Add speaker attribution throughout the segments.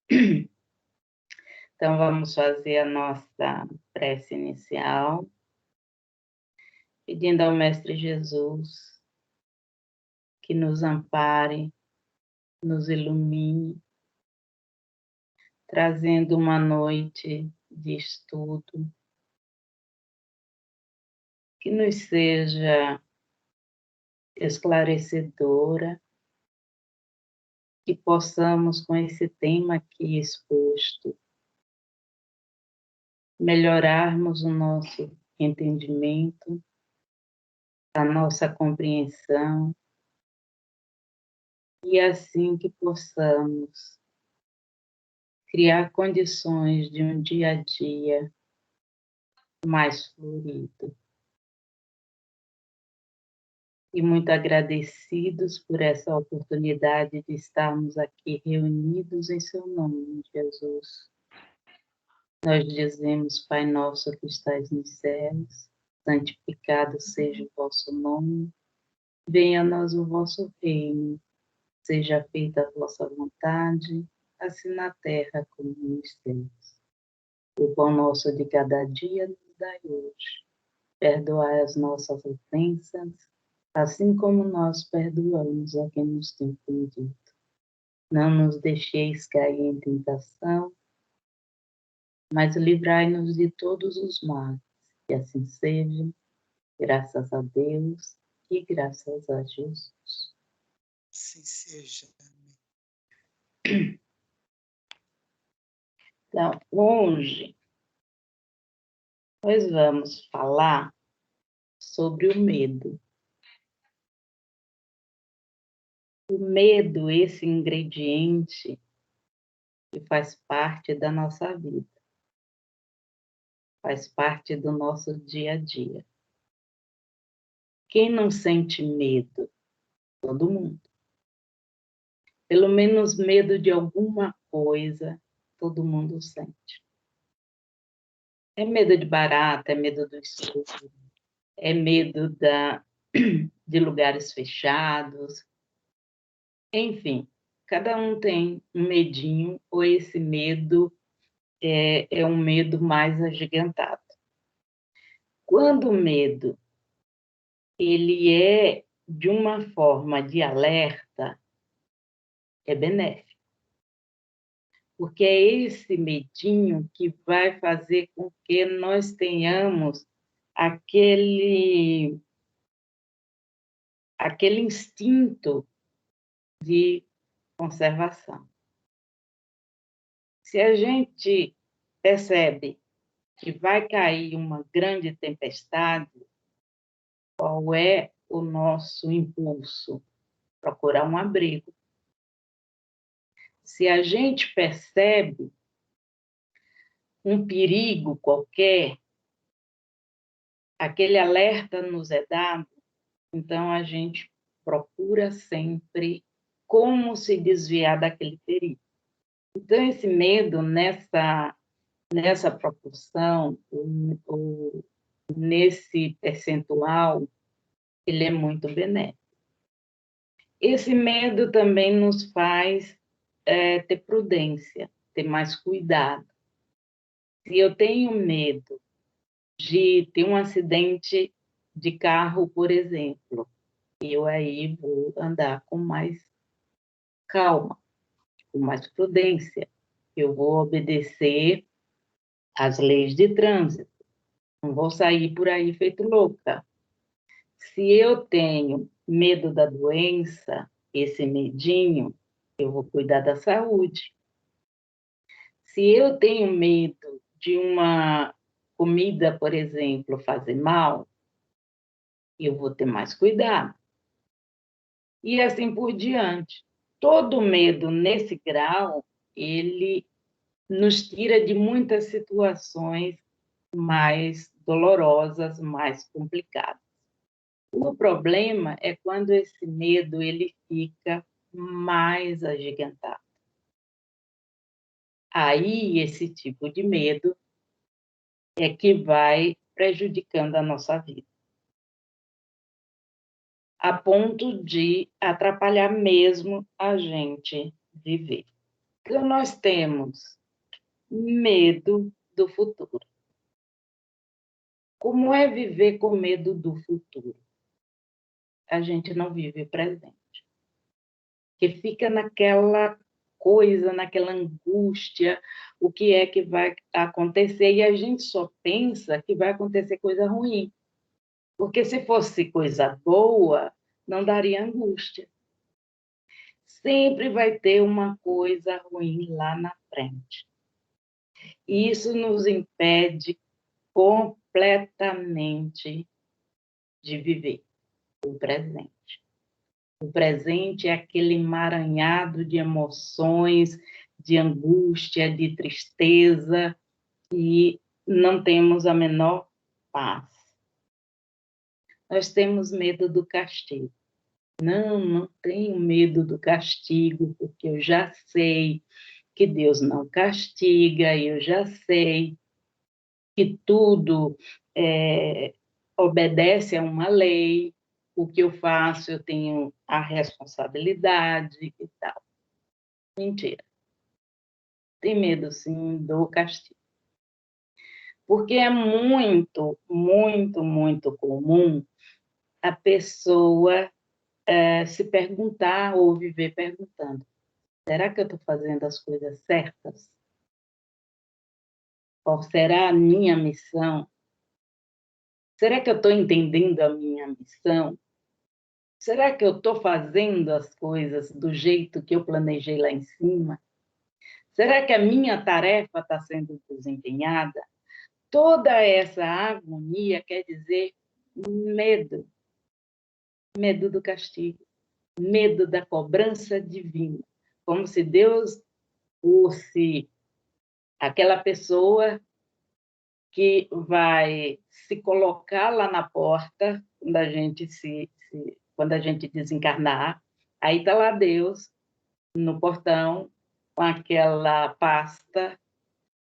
Speaker 1: Então, vamos fazer a nossa prece inicial, pedindo ao Mestre Jesus que nos ampare, nos ilumine, trazendo uma noite de estudo, que nos seja esclarecedora, que possamos, com esse tema aqui exposto, melhorarmos o nosso entendimento, a nossa compreensão, e assim que possamos criar condições de um dia a dia mais fluido. E muito agradecidos por essa oportunidade de estarmos aqui reunidos em seu nome, Jesus. Nós dizemos, Pai nosso que estais nos céus, santificado seja o vosso nome, venha a nós o vosso reino, seja feita a vossa vontade, assim na terra como nos céus. O pão nosso de cada dia nos dai hoje. Perdoai as nossas ofensas, assim como nós perdoamos a quem nos tem ofendido. Não nos deixeis cair em tentação, mas livrai-nos de todos os males. Que assim seja, graças a Deus e graças a Jesus.
Speaker 2: Assim seja.
Speaker 1: Então, hoje, nós vamos falar sobre o medo. O medo, esse ingrediente que faz parte da nossa vida, faz parte do nosso dia a dia. Quem não sente medo? Todo mundo. Pelo menos medo de alguma coisa, todo mundo sente. É medo de barata, é medo do escuro, é medo de lugares fechados. Enfim, cada um tem um medinho, ou esse medo é um medo mais agigantado. Quando o medo ele é de uma forma de alerta, é benéfico. Porque é esse medinho que vai fazer com que nós tenhamos aquele instinto de conservação. Se a gente percebe que vai cair uma grande tempestade, qual é o nosso impulso? Procurar um abrigo. Se a gente percebe um perigo qualquer, aquele alerta nos é dado, então a gente procura sempre como se desviar daquele perigo. Então, esse medo, nessa proporção, nesse percentual, ele é muito benéfico. Esse medo também nos faz ter prudência, ter mais cuidado. Se eu tenho medo de ter um acidente de carro, por exemplo, eu aí vou andar com mais calma, com mais prudência. Eu vou obedecer às leis de trânsito. Não vou sair por aí feito louca. Se eu tenho medo da doença, esse medinho, eu vou cuidar da saúde. Se eu tenho medo de uma comida, por exemplo, fazer mal, eu vou ter mais cuidado. E assim por diante. Todo medo nesse grau, ele nos tira de muitas situações mais dolorosas, mais complicadas. O problema é quando esse medo ele fica mais agigantado. Aí, esse tipo de medo é que vai prejudicando a nossa vida, a ponto de atrapalhar mesmo a gente viver. Então, nós temos medo do futuro. Como é viver com medo do futuro? A gente não vive o presente. Que fica naquela coisa, naquela angústia, o que é que vai acontecer, e a gente só pensa que vai acontecer coisa ruim. Porque se fosse coisa boa, não daria angústia. Sempre vai ter uma coisa ruim lá na frente. E isso nos impede completamente de viver o presente. O presente é aquele emaranhado de emoções, de angústia, de tristeza, e não temos a menor paz. Nós temos medo do castigo. Não tenho medo do castigo, porque eu já sei que Deus não castiga, eu já sei que tudo obedece a uma lei, o que eu faço, eu tenho a responsabilidade e tal. Mentira. Tem medo, sim, do castigo. Porque é muito, muito, muito comum a pessoa se perguntar ou viver perguntando: será que eu estou fazendo as coisas certas? Qual será a minha missão? Será que eu estou entendendo a minha missão? Será que eu estou fazendo as coisas do jeito que eu planejei lá em cima? Será que a minha tarefa está sendo desempenhada? Toda essa agonia quer dizer medo. Medo do castigo. Medo da cobrança divina. Como se Deus fosse aquela pessoa que vai se colocar lá na porta quando a gente desencarnar. Aí está lá Deus no portão com aquela pasta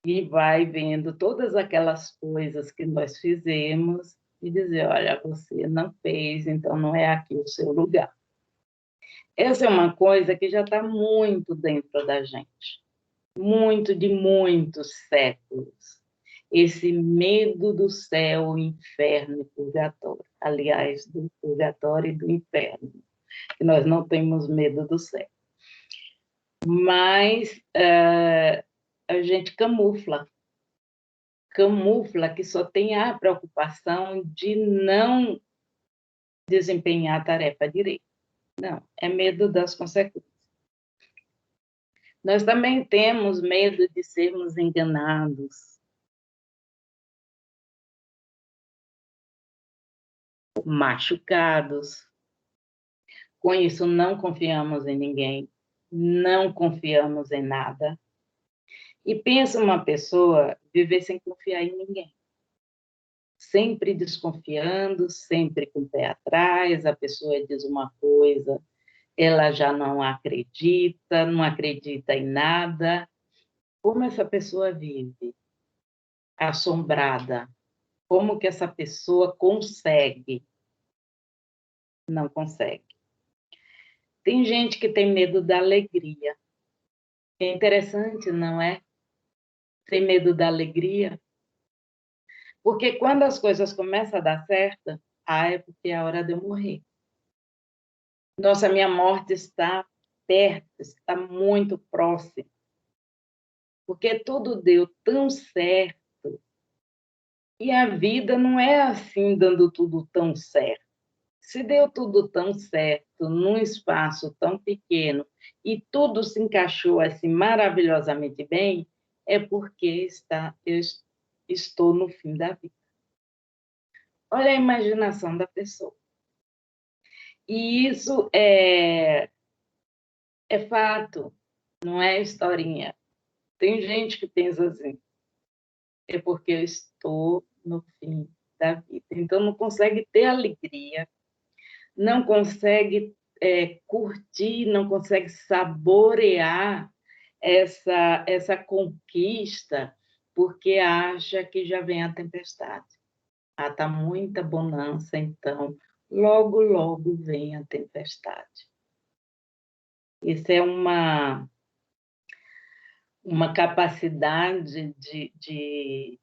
Speaker 1: e vai vendo todas aquelas coisas que nós fizemos e dizer: olha, você não fez, então não é aqui o seu lugar. Essa é uma coisa que já está muito dentro da gente, muito de muitos séculos. Esse medo do céu, inferno e purgatório. Aliás, do purgatório e do inferno, que nós não temos medo do céu. Mas a gente camufla que só tem a preocupação de não desempenhar a tarefa direito. Não, é medo das consequências. Nós também temos medo de sermos enganados, machucados. Com isso, não confiamos em ninguém, não confiamos em nada. E pensa uma pessoa viver sem confiar em ninguém. Sempre desconfiando, sempre com o pé atrás, a pessoa diz uma coisa, ela já não acredita, não acredita em nada. Como essa pessoa vive? Assombrada. Como que essa pessoa consegue? Não consegue. Tem gente que tem medo da alegria. É interessante, não é? Tem medo da alegria. Porque quando as coisas começam a dar certo, é porque é a hora de eu morrer. Nossa, minha morte está perto, está muito próxima. Porque tudo deu tão certo. E a vida não é assim, dando tudo tão certo. Se deu tudo tão certo, num espaço tão pequeno, e tudo se encaixou assim maravilhosamente bem, é porque eu estou no fim da vida. Olha a imaginação da pessoa. E isso é fato, não é historinha. Tem gente que pensa assim, é porque eu estou no fim da vida. Então, não consegue ter alegria, não consegue curtir, não consegue saborear essa conquista, porque acha que já vem a tempestade. Está muita bonança, então logo, logo vem a tempestade. Isso é uma capacidade de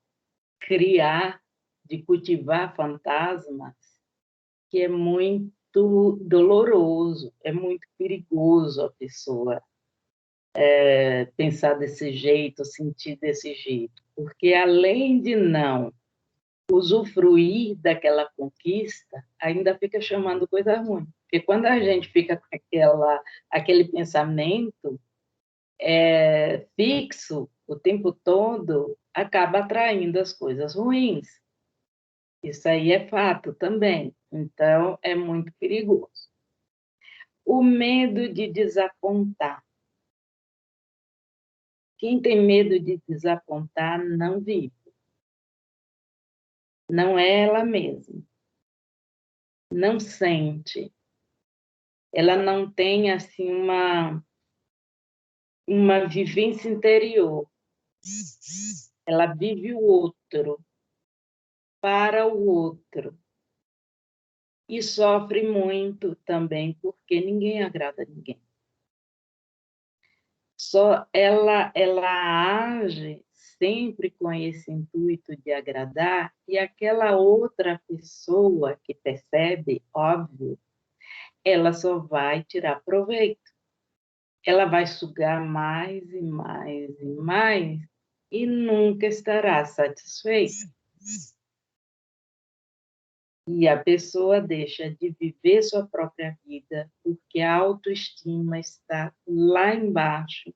Speaker 1: criar, de cultivar fantasmas, que é muito doloroso, é muito perigoso a pessoa pensar desse jeito, sentir desse jeito, porque além de não usufruir daquela conquista, ainda fica chamando coisa ruim. Porque quando a gente fica com aquele pensamento fixo o tempo todo, acaba atraindo as coisas ruins. Isso aí é fato também. Então, é muito perigoso. O medo de desapontar. Quem tem medo de desapontar não vive. Não é ela mesma. Não sente. Ela não tem assim uma vivência interior. Ela vive o outro, para o outro. E sofre muito também, porque ninguém agrada a ninguém. Só ela age sempre com esse intuito de agradar, e aquela outra pessoa que percebe, óbvio, ela só vai tirar proveito. Ela vai sugar mais e mais e mais e nunca estará satisfeita. E a pessoa deixa de viver sua própria vida porque a autoestima está lá embaixo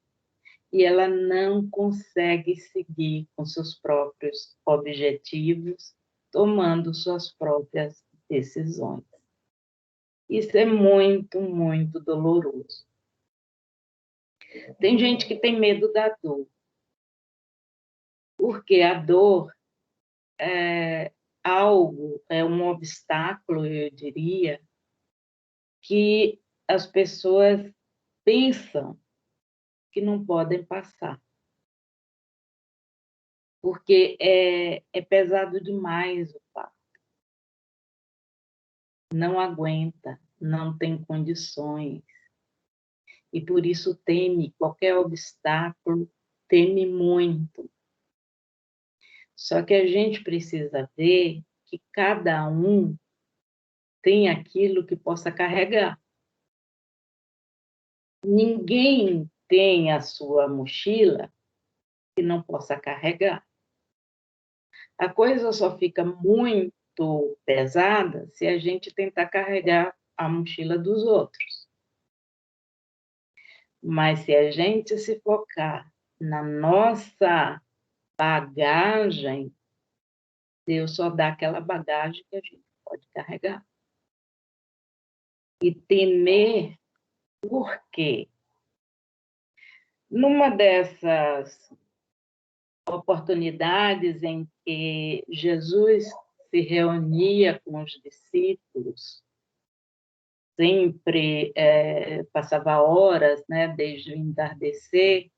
Speaker 1: e ela não consegue seguir com seus próprios objetivos, tomando suas próprias decisões. Isso é muito, muito doloroso. Tem gente que tem medo da dor, porque a dor é algo, é um obstáculo, eu diria, que as pessoas pensam que não podem passar, porque é pesado demais o parto. Não aguenta, não tem condições, e por isso teme qualquer obstáculo, teme muito. Só que a gente precisa ver que cada um tem aquilo que possa carregar. Ninguém tem a sua mochila que não possa carregar. A coisa só fica muito pesada se a gente tentar carregar a mochila dos outros. Mas se a gente se focar na nossa bagagem, Deus só dá aquela bagagem que a gente pode carregar. E temer, por quê? Numa dessas oportunidades em que Jesus se reunia com os discípulos, sempre passava horas, né, desde o entardecer,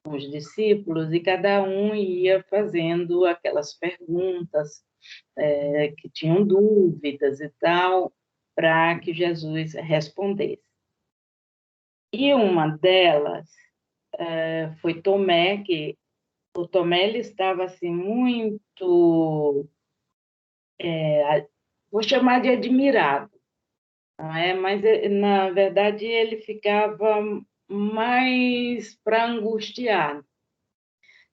Speaker 1: com os discípulos, e cada um ia fazendo aquelas perguntas que tinham dúvidas e tal, para que Jesus respondesse. E uma delas foi Tomé, que o Tomé ele estava assim muito, vou chamar de admirado, não é? Mas na verdade ele ficava mais para angustiar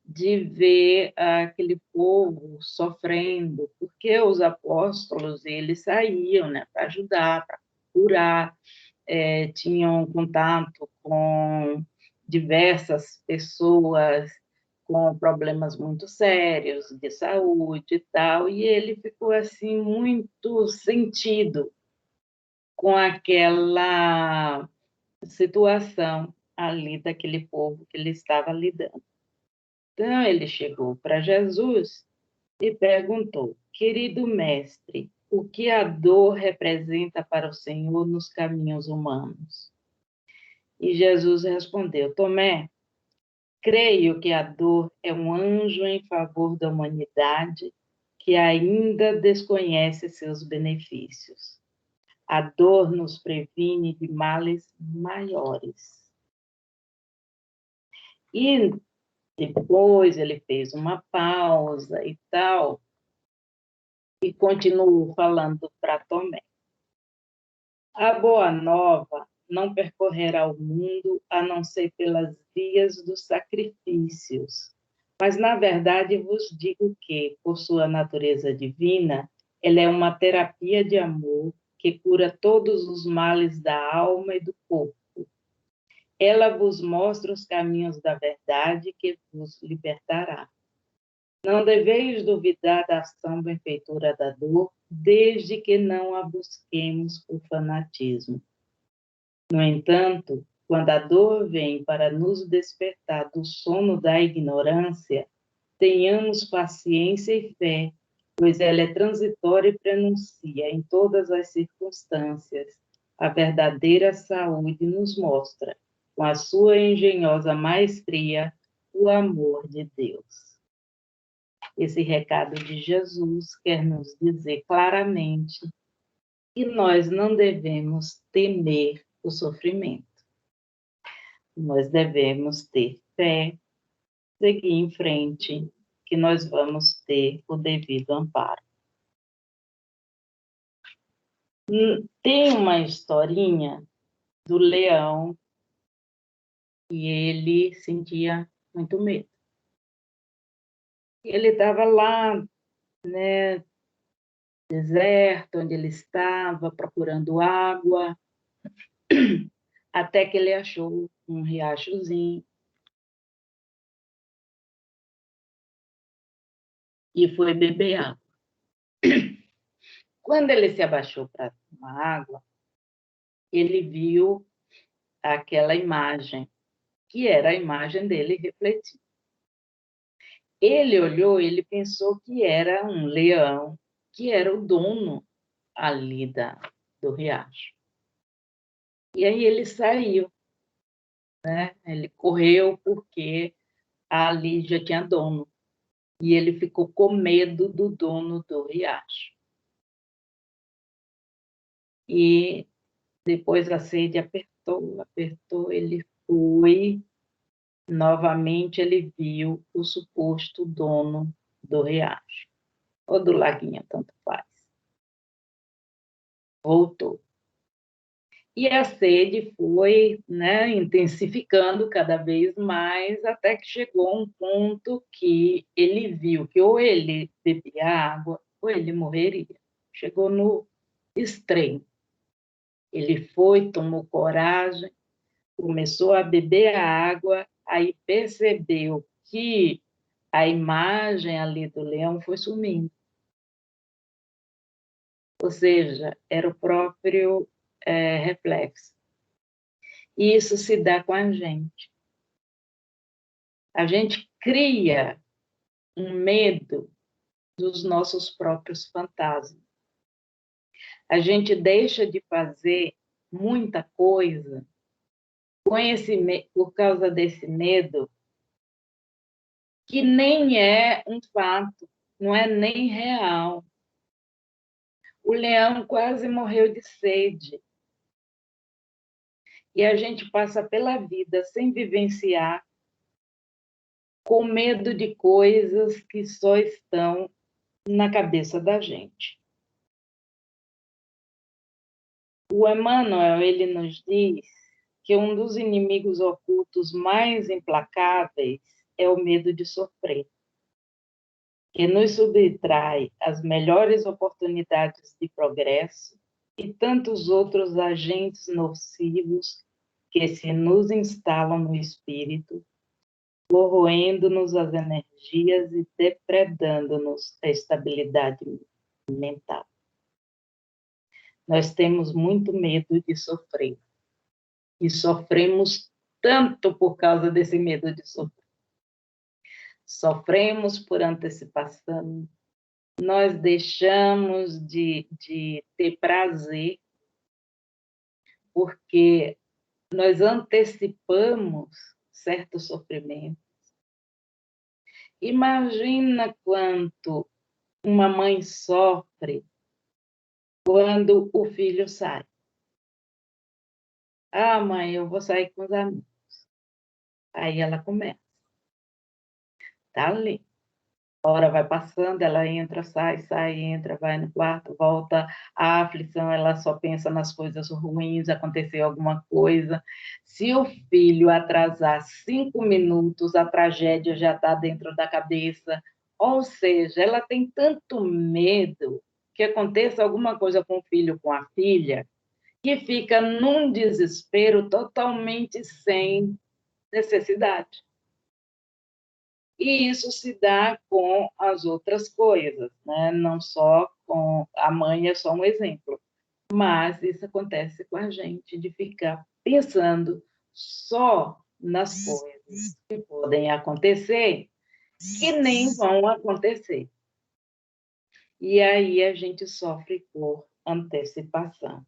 Speaker 1: de ver aquele povo sofrendo, porque os apóstolos eles saíam, né, para ajudar, para curar, tinham contato com diversas pessoas com problemas muito sérios de saúde e tal, e ele ficou assim muito sentido com aquela situação ali daquele povo que ele estava lidando. Então ele chegou para Jesus e perguntou: Querido mestre, o que a dor representa para o Senhor nos caminhos humanos? E Jesus respondeu: Tomé, creio que a dor é um anjo em favor da humanidade que ainda desconhece seus benefícios. A dor nos previne de males maiores. E Depois ele fez uma pausa e tal, e continuou falando para Tomé. A boa nova não percorrerá o mundo a não ser pelas vias dos sacrifícios. Mas, na verdade, vos digo que, por sua natureza divina, ela é uma terapia de amor que cura todos os males da alma e do corpo. Ela vos mostra os caminhos da verdade que vos libertará. Não deveis duvidar da ação benfeitora da dor, desde que não a busquemos por fanatismo. No entanto, quando a dor vem para nos despertar do sono da ignorância, tenhamos paciência e fé, pois ela é transitória e prenuncia em todas as circunstâncias. A verdadeira saúde nos mostra, com a sua engenhosa maestria, o amor de Deus. Esse recado de Jesus quer nos dizer claramente que nós não devemos temer o sofrimento. Nós devemos ter fé, seguir em frente, que nós vamos ter o devido amparo. Tem uma historinha do leão e ele sentia muito medo. Ele estava lá, né, deserto, onde ele estava, procurando água, até que ele achou um riachozinho e foi beber água. Quando ele se abaixou para tomar água, ele viu aquela imagem, que era a imagem dele refletida. Ele olhou, ele pensou que era um leão, que era o dono ali do riacho. E aí ele saiu, né? Ele correu porque ali já tinha dono. E ele ficou com medo do dono do riacho. E depois a sede apertou, apertou, ele foi. Novamente ele viu o suposto dono do riacho, ou do laguinho, tanto faz. Voltou. E a sede foi, né, intensificando cada vez mais, até que chegou a um ponto que ele viu que ou ele bebia água, ou ele morreria. Chegou no extremo. Ele foi, tomou coragem, começou a beber a água, aí percebeu que a imagem ali do leão foi sumindo. Ou seja, era o próprio reflexo. E isso se dá com a gente. A gente cria um medo dos nossos próprios fantasmas. A gente deixa de fazer muita coisa por causa desse medo, que nem é um fato, não é nem real. O leão quase morreu de sede. E a gente passa pela vida sem vivenciar, com medo de coisas que só estão na cabeça da gente. O Emmanuel, ele nos diz que um dos inimigos ocultos mais implacáveis é o medo de sofrer, que nos subtrai as melhores oportunidades de progresso e tantos outros agentes nocivos que se nos instalam no espírito, corroendo-nos as energias e depredando-nos a estabilidade mental. Nós temos muito medo de sofrer. E sofremos tanto por causa desse medo de sofrer. Sofremos por antecipação. Nós deixamos de ter prazer porque nós antecipamos certo sofrimento. Imagina quanto uma mãe sofre quando o filho sai. Ah, mãe, eu vou sair com os amigos. Aí ela começa. está ali. A hora vai passando, ela entra, sai, sai, entra, vai no quarto, volta. A aflição, ela só pensa nas coisas ruins, aconteceu alguma coisa. Se o filho atrasar 5 minutos, a tragédia já está dentro da cabeça. Ou seja, ela tem tanto medo que aconteça alguma coisa com o filho, com a filha, que fica num desespero totalmente sem necessidade. E isso se dá com as outras coisas, né? Não só com a mãe, é só um exemplo, mas isso acontece com a gente, de ficar pensando só nas coisas que podem acontecer, que nem vão acontecer. E aí a gente sofre por antecipação.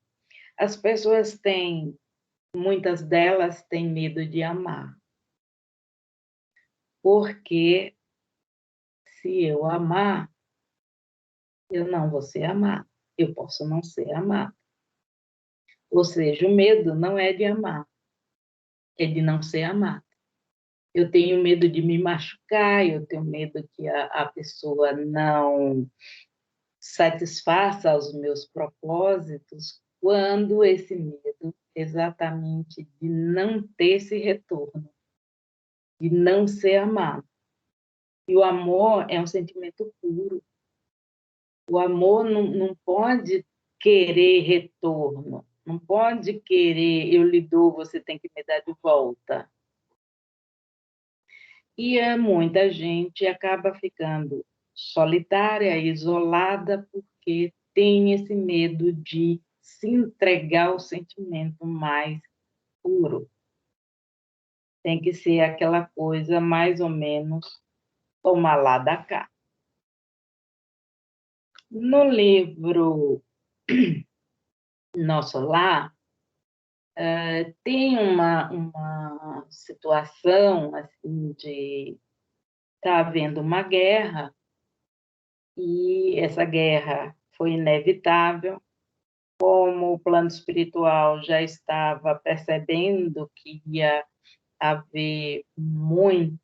Speaker 1: As pessoas têm, muitas delas têm medo de amar, porque se eu amar, eu não vou ser amado, eu posso não ser amado. Ou seja, o medo não é de amar, é de não ser amado. Eu tenho medo de me machucar, eu tenho medo que a pessoa não satisfaça os meus propósitos, quando esse medo exatamente de não ter esse retorno, de não ser amado. E o amor é um sentimento puro. O amor não pode querer retorno, não pode querer, eu lhe dou, você tem que me dar de volta. E muita gente acaba ficando solitária, isolada, porque tem esse medo de se entregar ao sentimento mais puro. Tem que ser aquela coisa mais ou menos tomar lá da cá. No livro Nosso Lar, tem uma situação assim de estar havendo uma guerra e essa guerra foi inevitável. Como o plano espiritual já estava percebendo que ia haver muito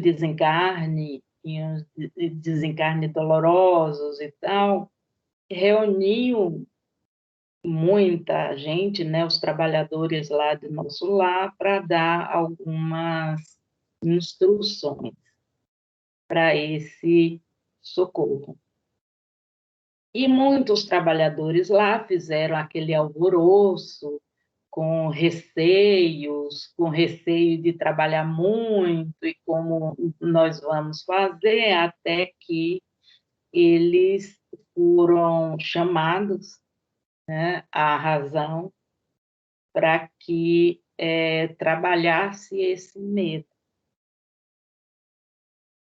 Speaker 1: desencarne, e uns desencarne dolorosos e tal, reuniu muita gente, né, os trabalhadores lá do Nosso Lar, para dar algumas instruções para esse socorro. E muitos trabalhadores lá fizeram aquele alvoroço, com receio de trabalhar muito e como nós vamos fazer, até que eles foram chamados, né, à razão para que trabalhasse esse medo.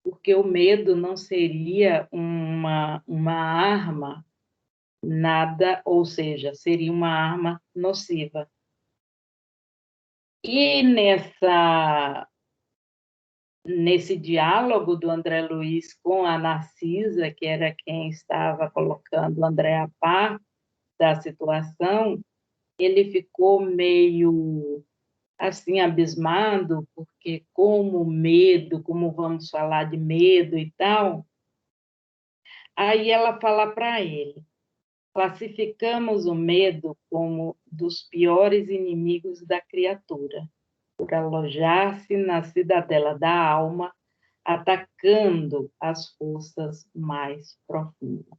Speaker 1: Porque o medo não seria uma arma nada, ou seja, seria uma arma nociva. E nesse diálogo do André Luiz com a Narcisa, que era quem estava colocando o André a par da situação, ele ficou meio assim abismado, porque como medo, como vamos falar de medo e tal, aí ela fala para ele: classificamos o medo como dos piores inimigos da criatura, por alojar-se na cidadela da alma, atacando as forças mais profundas.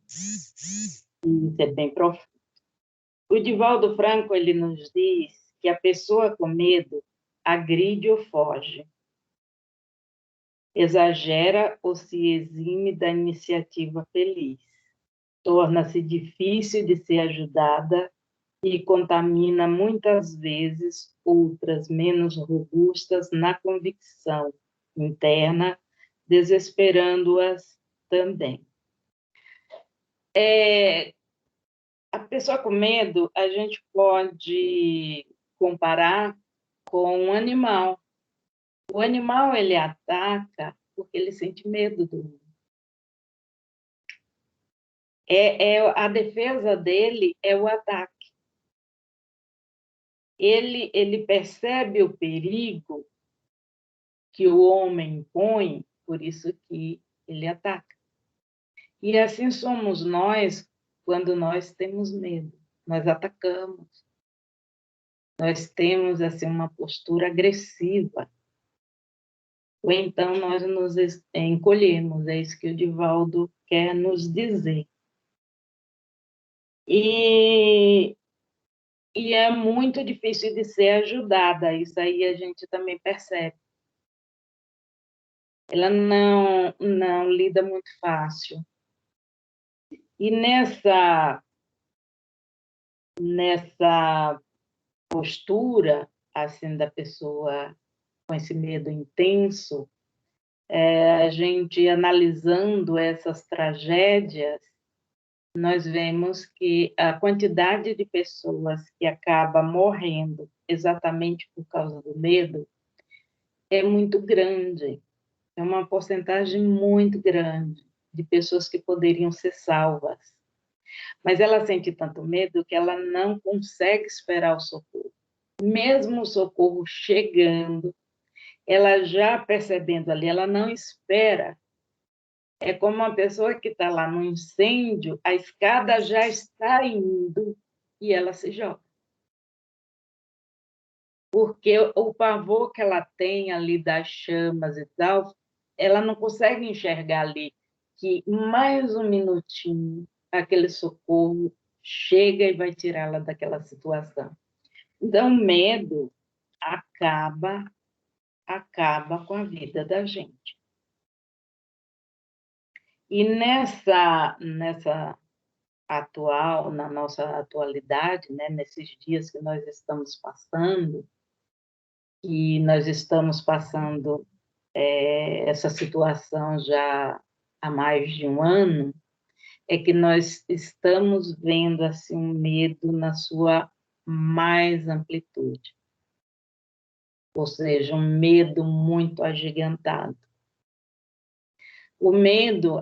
Speaker 1: Isso é bem profundo. O Divaldo Franco, ele nos diz que a pessoa com medo agride ou foge, exagera ou se exime da iniciativa feliz, torna-se difícil de ser ajudada e contamina muitas vezes outras menos robustas na convicção interna, desesperando-as também. A pessoa com medo, a gente pode comparar com um animal. O animal, ele ataca porque ele sente medo do mundo. A defesa dele é o ataque. ele percebe o perigo que o homem põe, por isso que ele ataca. E assim somos nós quando nós temos medo. Nós atacamos. Nós temos assim uma postura agressiva. Ou então nós nos encolhemos. É isso que o Divaldo quer nos dizer. E é muito difícil de ser ajudada. Isso aí a gente também percebe. Ela não lida muito fácil. E nessa postura assim da pessoa com esse medo intenso, a gente analisando essas tragédias, nós vemos que a quantidade de pessoas que acaba morrendo exatamente por causa do medo é muito grande. É uma porcentagem muito grande de pessoas que poderiam ser salvas. Mas ela sente tanto medo que ela não consegue esperar o socorro. Mesmo o socorro chegando, ela já percebendo ali, ela não espera. É como uma pessoa que está lá no incêndio, a escada já está indo e ela se joga. Porque o pavor que ela tem ali das chamas e tal, ela não consegue enxergar ali que mais um minutinho aquele socorro chega e vai tirá-la daquela situação. Então, o medo acaba com a vida da gente. E na nossa atualidade, né, nesses dias que nós estamos passando, e nós estamos passando essa situação já há mais de um ano, é que nós estamos vendo assim um medo na sua mais amplitude, ou seja, um medo muito agigantado. O medo,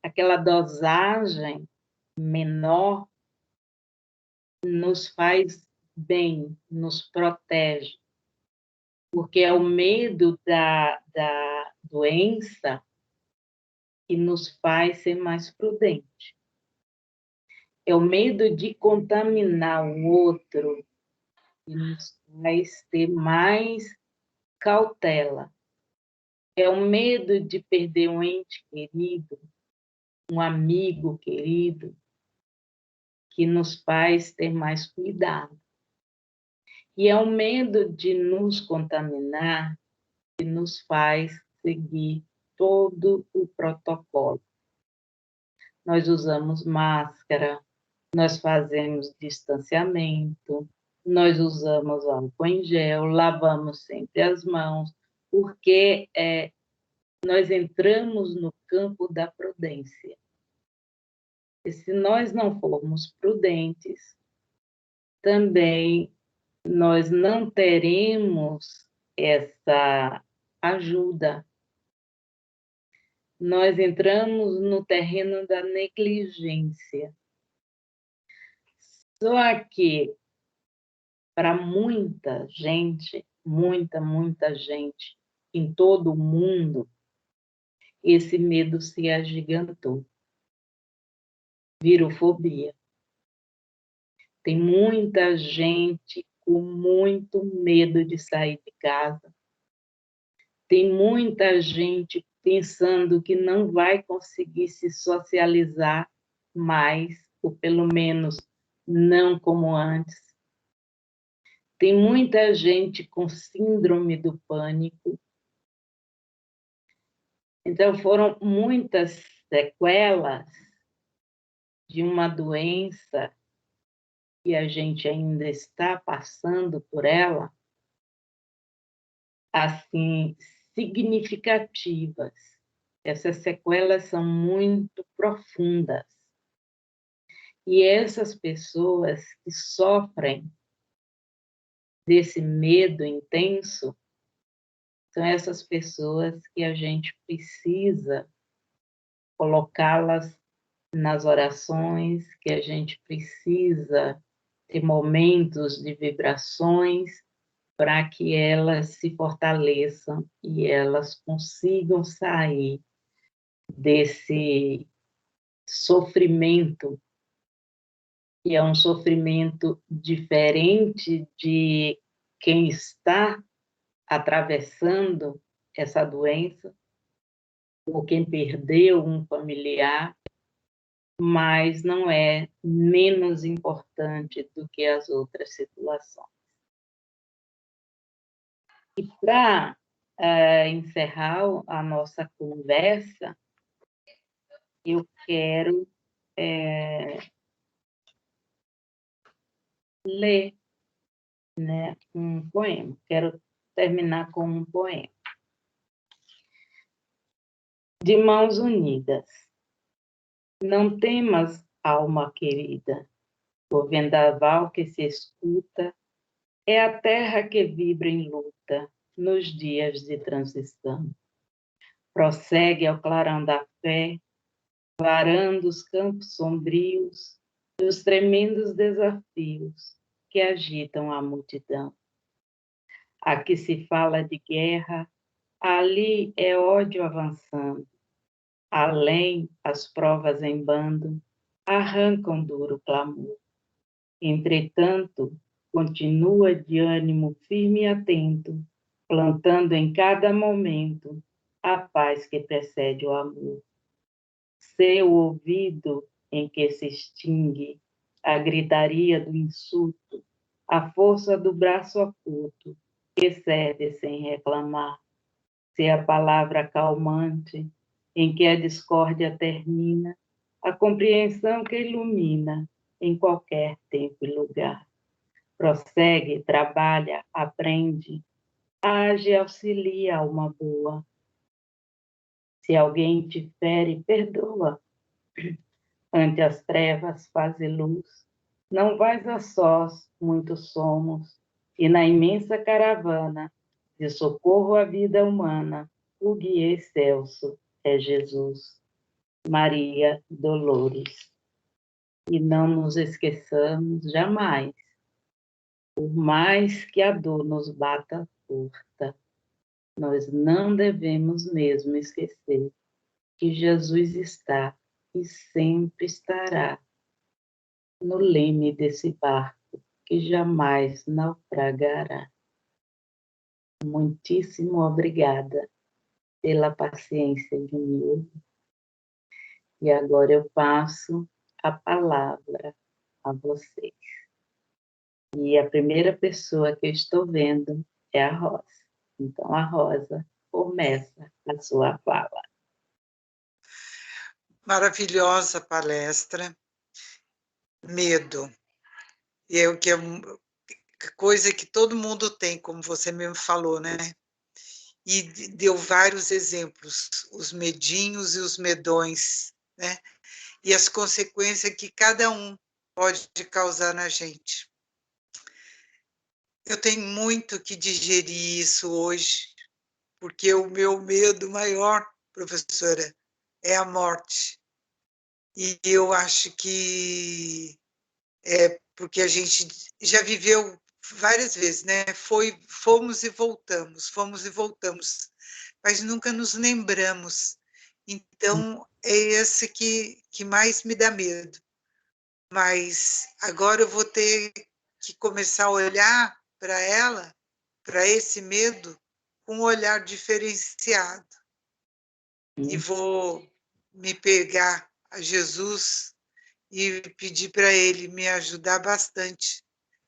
Speaker 1: aquela dosagem menor, nos faz bem, nos protege, porque é o medo da doença que nos faz ser mais prudente. É o medo de contaminar o outro que nos faz ter mais cautela. É o medo de perder um ente querido, um amigo querido, que nos faz ter mais cuidado. E é o medo de nos contaminar que nos faz seguir todo o protocolo. Nós usamos máscara, nós fazemos distanciamento, nós usamos álcool em gel, lavamos sempre as mãos, porque nós entramos no campo da prudência. E se nós não formos prudentes, também nós não teremos essa ajuda. Nós entramos no terreno da negligência. Só que, para muita gente, muita gente, em todo o mundo, esse medo se agigantou. Virou fobia. Tem muita gente com muito medo de sair de casa. Tem muita gente pensando que não vai conseguir se socializar mais, ou pelo menos não como antes. Tem muita gente com síndrome do pânico. Então, foram muitas sequelas de uma doença que a gente ainda está passando por ela, assim, significativas. Essas sequelas são muito profundas. E essas pessoas que sofrem desse medo intenso são essas pessoas que a gente precisa colocá-las nas orações, que a gente precisa ter momentos de vibrações para que elas se fortaleçam e elas consigam sair desse sofrimento, que é um sofrimento diferente de quem está atravessando essa doença, ou quem perdeu um familiar, mas não é menos importante do que as outras situações. E para encerrar a nossa conversa, eu quero ler, né, um poema. Quero terminar com um poema. De mãos unidas. Não temas, alma querida, o vendaval que se escuta é a terra que vibra em luta nos dias de transição. Prossegue ao clarão da fé, varando os campos sombrios e os tremendos desafios que agitam a multidão. Aqui se fala de guerra, ali é ódio avançando. Além, as provas em bando arrancam duro clamor. Entretanto, continua de ânimo firme e atento, plantando em cada momento a paz que precede o amor. Seu ouvido em que se extingue a gritaria do insulto, a força do braço oculto, que cede sem reclamar. Se a palavra calmante em que a discórdia termina, a compreensão que ilumina em qualquer tempo e lugar. Prossegue, trabalha, aprende, age e auxilia a alma boa. Se alguém te fere, perdoa. Ante as trevas, faze luz. Não vais a sós, muitos somos, e na imensa caravana de socorro à vida humana, o guia excelso é Jesus. Maria Dolores. E não nos esqueçamos jamais, por mais que a dor nos bata curta, nós não devemos mesmo esquecer que Jesus está e sempre estará no leme desse barco que jamais naufragará. Muitíssimo obrigada pela paciência de mim. E agora eu passo a palavra a vocês. E a primeira pessoa que eu estou vendo é a Rosa. Então, a Rosa começa a sua fala.
Speaker 2: Maravilhosa palestra. Medo. E é o que é coisa que todo mundo tem, como você mesmo falou, né? E deu vários exemplos, os medinhos e os medões, né? E as consequências que cada um pode causar na gente. Eu tenho muito que digerir isso hoje, porque o meu medo maior, professora, é a morte. E eu acho que é porque a gente já viveu várias vezes, né? Fomos e voltamos, mas nunca nos lembramos. Então, é esse que mais me dá medo. Mas agora eu vou ter que começar a olhar para ela, para esse medo, com um olhar diferenciado. E vou me pegar a Jesus e pedir para Ele me ajudar bastante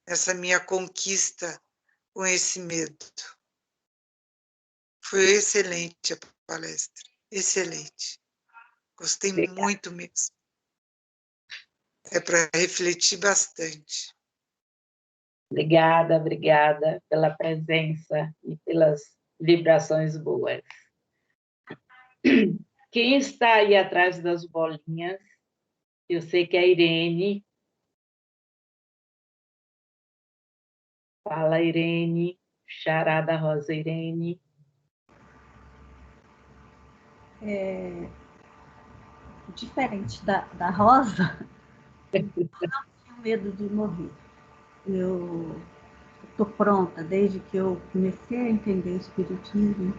Speaker 2: nessa minha conquista com esse medo. Foi excelente a palestra, excelente. Gostei muito mesmo. É para refletir bastante.
Speaker 1: Obrigada, obrigada pela presença e pelas vibrações boas. Quem está aí atrás das bolinhas? Eu sei que é a Irene. Fala, Irene. Xará da Rosa, Irene.
Speaker 3: Diferente da Rosa, eu não tinha medo de morrer. eu estou pronta, desde que eu comecei a entender o espiritismo,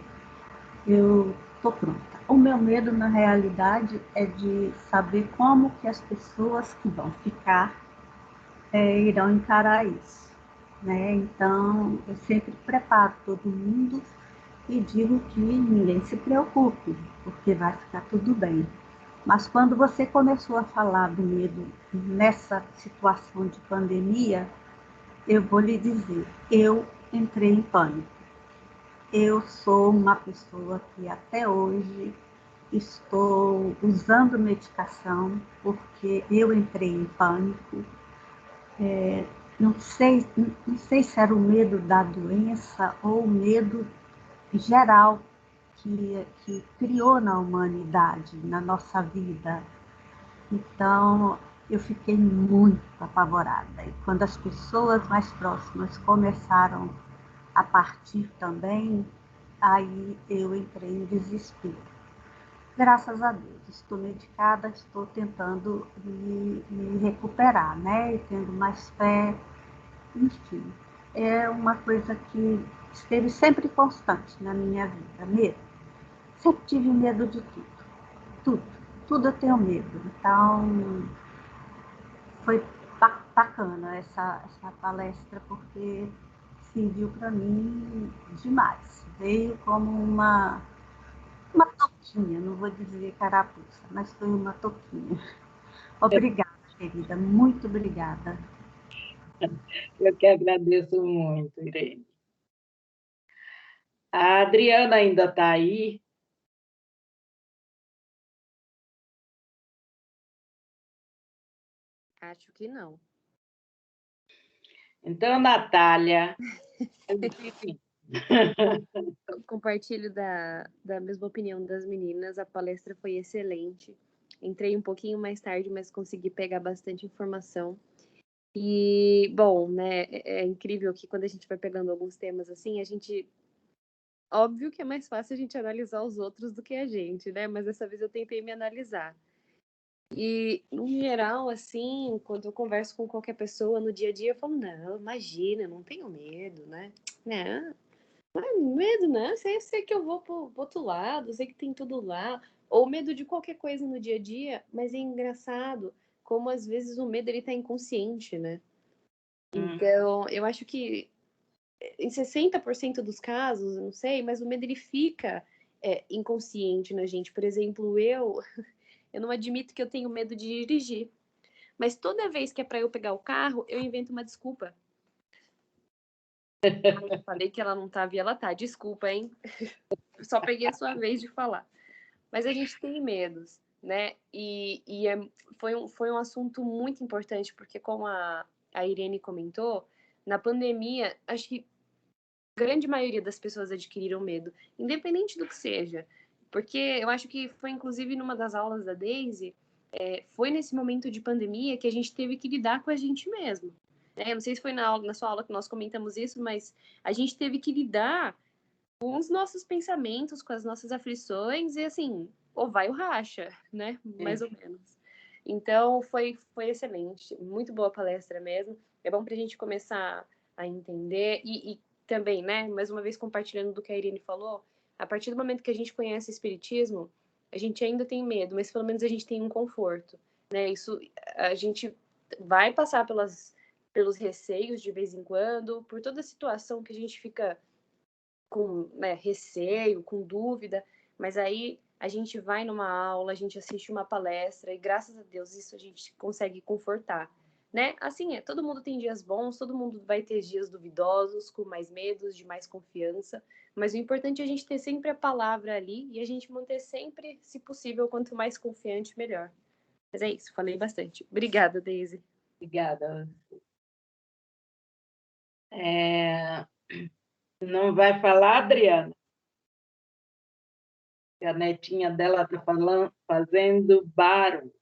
Speaker 3: eu estou pronta. O meu medo, na realidade, é de saber como que as pessoas que vão ficar irão encarar isso, né? Então, eu sempre preparo todo mundo e digo que ninguém se preocupe, porque vai ficar tudo bem. Mas quando você começou a falar do medo nessa situação de pandemia, eu vou lhe dizer, eu entrei em pânico. Eu sou uma pessoa que até hoje estou usando medicação porque eu entrei em pânico. Não sei se era o medo da doença ou o medo geral que criou na humanidade, na nossa vida. Então, eu fiquei muito apavorada. E quando as pessoas mais próximas começaram a partir também, aí eu entrei em desespero. Graças a Deus, estou medicada, estou tentando me recuperar, né? E tendo mais fé, enfim. É uma coisa que esteve sempre constante na minha vida, medo. Sempre tive medo de tudo, tudo eu tenho medo. Então, foi bacana essa palestra, porque serviu para mim demais. Veio como uma toquinha, não vou dizer carapuça, mas foi uma toquinha. Obrigada, querida, muito obrigada.
Speaker 1: Eu que agradeço muito, Irene. A Adriana ainda está aí?
Speaker 4: Acho que não.
Speaker 1: Então, Natália.
Speaker 4: Compartilho da mesma opinião das meninas. A palestra foi excelente. Entrei um pouquinho mais tarde, mas consegui pegar bastante informação. E, bom, né, é incrível que quando a gente vai pegando alguns temas assim, a gente... Óbvio que é mais fácil a gente analisar os outros do que a gente, né? Mas dessa vez eu tentei me analisar. E, no geral, assim, quando eu converso com qualquer pessoa no dia a dia, eu falo, não, imagina, não tenho medo, né? Não, medo, né? Sei que eu vou pro outro lado, sei que tem tudo lá. Ou medo de qualquer coisa no dia a dia, mas é engraçado como às vezes o medo ele tá inconsciente, né? Então, eu acho que em 60% dos casos, eu não sei, mas o medo ele fica inconsciente na gente. Por exemplo, eu não admito que eu tenho medo de dirigir. Mas toda vez que é para eu pegar o carro, eu invento uma desculpa. Eu falei que ela não tava e ela tá. Desculpa, hein? Só peguei a sua vez de falar. Mas a gente tem medos, né? Foi um assunto muito importante, porque como a Irene comentou, na pandemia, acho que a grande maioria das pessoas adquiriram medo, independente do que seja. Porque eu acho que foi, inclusive, numa das aulas da Daisy, foi nesse momento de pandemia que a gente teve que lidar com a gente mesmo. Né? Eu não sei se foi na sua aula que nós comentamos isso, mas a gente teve que lidar com os nossos pensamentos, com as nossas aflições, e assim, ou vai ou racha, né? Mais ou menos. Então, foi excelente, muito boa palestra mesmo. É bom para a gente começar a entender e também, né, mais uma vez compartilhando do que a Irene falou, a partir do momento que a gente conhece o Espiritismo, a gente ainda tem medo, mas pelo menos a gente tem um conforto, né? Isso, a gente vai passar pelos receios de vez em quando, por toda a situação que a gente fica com receio, com dúvida, mas aí a gente vai numa aula, a gente assiste uma palestra e graças a Deus isso a gente consegue confortar, né? Assim todo mundo tem dias bons, todo mundo vai ter dias duvidosos, com mais medos, de mais confiança, mas o importante é a gente ter sempre a palavra ali e a gente manter sempre, se possível, quanto mais confiante, melhor. Mas é isso, falei bastante. Obrigada, Daisy.
Speaker 1: Obrigada. Não vai falar, Adriana? A netinha dela está fazendo barulho.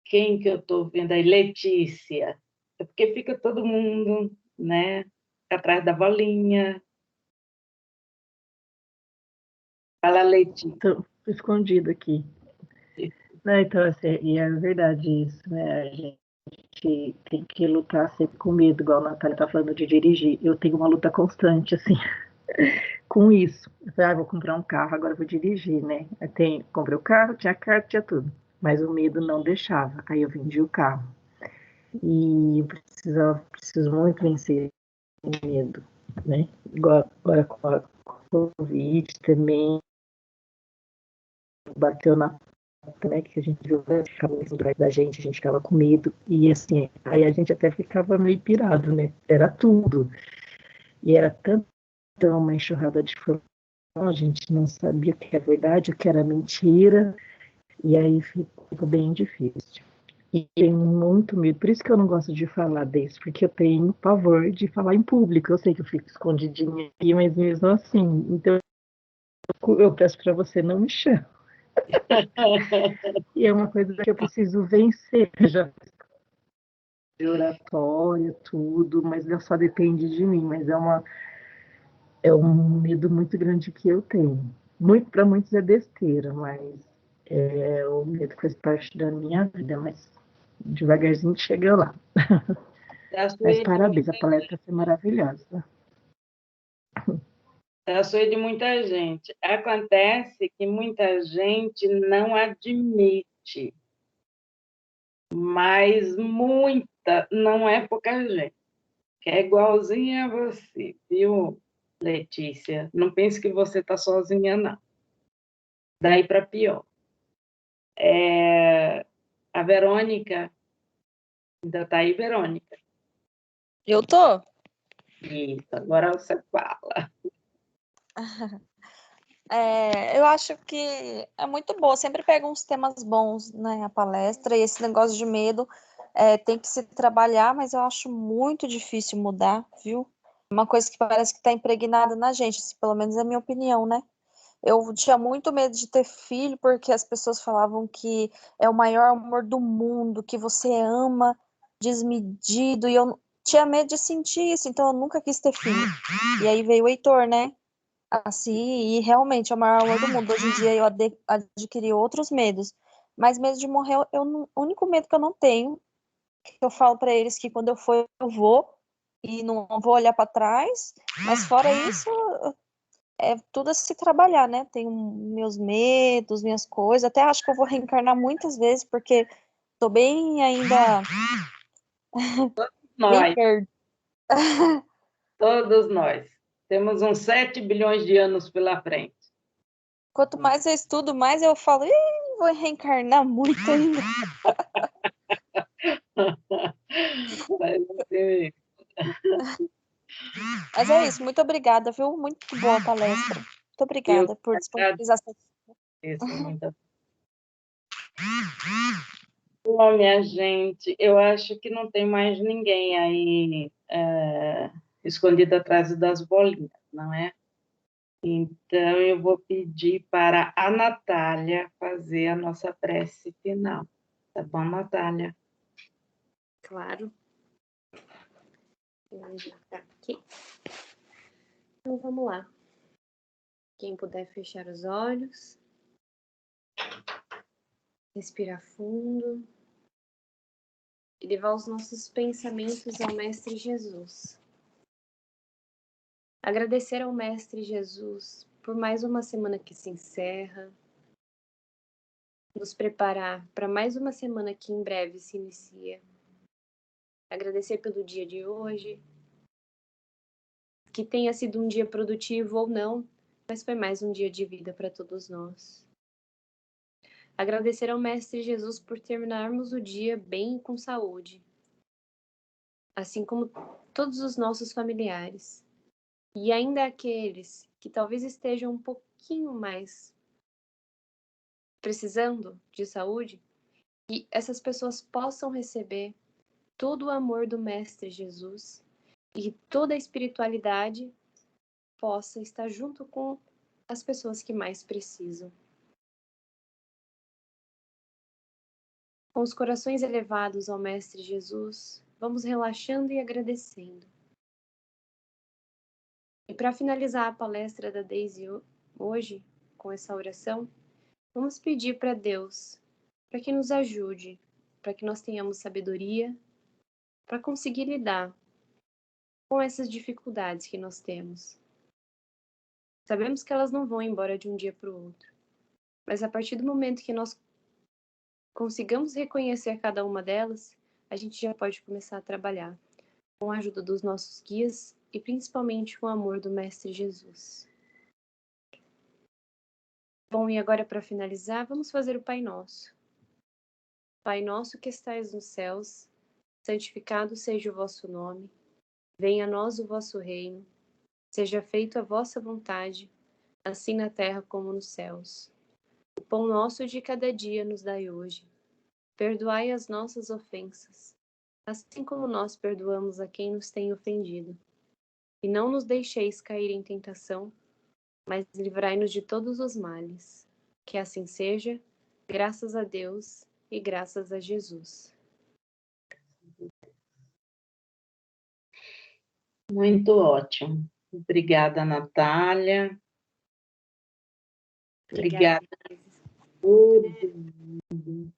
Speaker 1: Quem que eu estou vendo aí? Letícia. É porque fica todo mundo, né, atrás da bolinha. Fala, Letícia.
Speaker 5: Estou escondido aqui. Não, então, assim, e é verdade isso, né? A gente tem que lutar sempre com medo, igual a Natália tá falando de dirigir. Eu tenho uma luta constante, assim, com isso. Eu falei, vou comprar um carro, agora eu vou dirigir, né? Comprei o carro, tinha carta, tinha tudo. Mas o medo não deixava. Aí eu vendi o carro. E eu preciso muito vencer o medo, né? Igual agora com a Covid também, bateu na porta, né? Que a gente viu, né, ficava da gente, a gente ficava com medo. E assim, aí a gente até ficava meio pirado, né? Era tudo. E era tanto uma enxurrada de informação, a gente não sabia o que era verdade, o que era mentira, e aí ficou bem difícil. E tenho muito medo, por isso que eu não gosto de falar disso, porque eu tenho pavor de falar em público. Eu sei que eu fico escondidinha aqui, mas mesmo assim. Então eu peço para você não me chamar. E é uma coisa que eu preciso vencer. Já de oratória, tudo, mas não só depende de mim, mas é um medo muito grande que eu tenho. Muito para muitos é besteira, mas o medo faz parte da minha vida, mas devagarzinho chega lá. Mas parabéns, a palestra foi maravilhosa.
Speaker 1: Eu de muita gente. Acontece que muita gente não admite, mas muita, não é pouca gente, que é igualzinha a você, viu, Letícia? Não pense que você está sozinha, não. Daí para pior. A Verônica, ainda está aí, Verônica?
Speaker 6: Eu tô.
Speaker 1: Isso, agora você fala.
Speaker 6: Eu acho que é muito boa. Sempre pega uns temas bons, né, a palestra. E esse negócio de medo tem que se trabalhar, mas eu acho muito difícil mudar, viu? Uma coisa que parece que está impregnada na gente, assim, pelo menos é a minha opinião, né? Eu tinha muito medo de ter filho, porque as pessoas falavam que é o maior amor do mundo, que você ama desmedido, e eu tinha medo de sentir isso, então eu nunca quis ter filho. E aí veio o Heitor, né? Assim, e realmente é o maior amor do mundo. Hoje em dia eu adquiri outros medos, mas medo de morrer, o único medo que eu não tenho, que eu falo para eles que quando eu for, eu vou, e não vou olhar para trás, mas fora isso, é tudo a se trabalhar, né? Tenho meus medos, minhas coisas, até acho que eu vou reencarnar muitas vezes, porque tô bem ainda, bem
Speaker 1: Nós,
Speaker 6: perto.
Speaker 1: todos nós. Temos uns 7 bilhões de anos pela frente.
Speaker 6: Quanto mais eu estudo, mais eu falo, vou reencarnar muito ainda. Mas é isso, muito obrigada, viu? Muito boa a palestra. Muito obrigada por disponibilizar.
Speaker 1: Bom, minha gente, eu acho que não tem mais ninguém aí escondido atrás das bolinhas, não é? Então, eu vou pedir para a Natália fazer a nossa prece final. Tá bom, Natália?
Speaker 4: Claro. Vou ajeitar aqui. Então, vamos lá. Quem puder fechar os olhos. Respirar fundo. E levar os nossos pensamentos ao Mestre Jesus. Agradecer ao Mestre Jesus por mais uma semana que se encerra. Nos preparar para mais uma semana que em breve se inicia. Agradecer pelo dia de hoje. Que tenha sido um dia produtivo ou não, mas foi mais um dia de vida para todos nós. Agradecer ao Mestre Jesus por terminarmos o dia bem e com saúde, assim como todos os nossos familiares, e ainda aqueles que talvez estejam um pouquinho mais precisando de saúde, que essas pessoas possam receber todo o amor do Mestre Jesus e toda a espiritualidade possa estar junto com as pessoas que mais precisam. Com os corações elevados ao Mestre Jesus, vamos relaxando e agradecendo. E para finalizar a palestra da Daisy hoje, com essa oração, vamos pedir para Deus para que nos ajude, para que nós tenhamos sabedoria, para conseguir lidar com essas dificuldades que nós temos. Sabemos que elas não vão embora de um dia para o outro, mas a partir do momento que nós consigamos reconhecer cada uma delas, a gente já pode começar a trabalhar com a ajuda dos nossos guias e principalmente com o amor do Mestre Jesus. Bom, e agora para finalizar, vamos fazer o Pai Nosso. Pai nosso que estais nos céus, santificado seja o vosso nome. Venha a nós o vosso reino. Seja feita a vossa vontade, assim na terra como nos céus. O pão nosso de cada dia nos dai hoje. Perdoai as nossas ofensas, assim como nós perdoamos a quem nos tem ofendido. E não nos deixeis cair em tentação, mas livrai-nos de todos os males. Que assim seja, graças a Deus e graças a Jesus.
Speaker 1: Muito ótimo. Obrigada, Natália. Obrigada a todo mundo.